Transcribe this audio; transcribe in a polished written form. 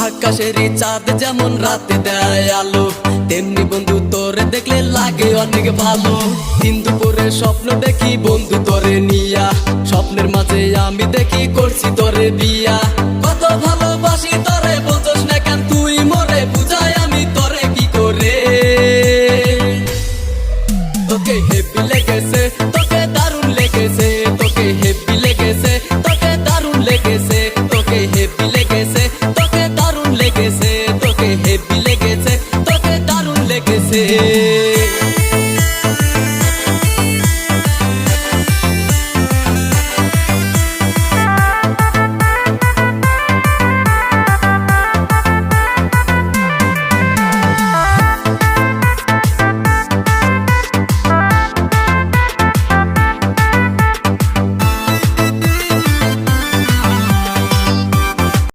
আকাশেরই চাঁদ যেমন রাতে দেয় আলো, তেমনি বন্ধু তোরে দেখলে লাগে অনেক ভালো। দিন দুপুরে স্বপ্ন দেখি বন্ধু তোরে নিয়া, স্বপ্নের মাঝে আমি দেখি করছি তোরে বিয়া।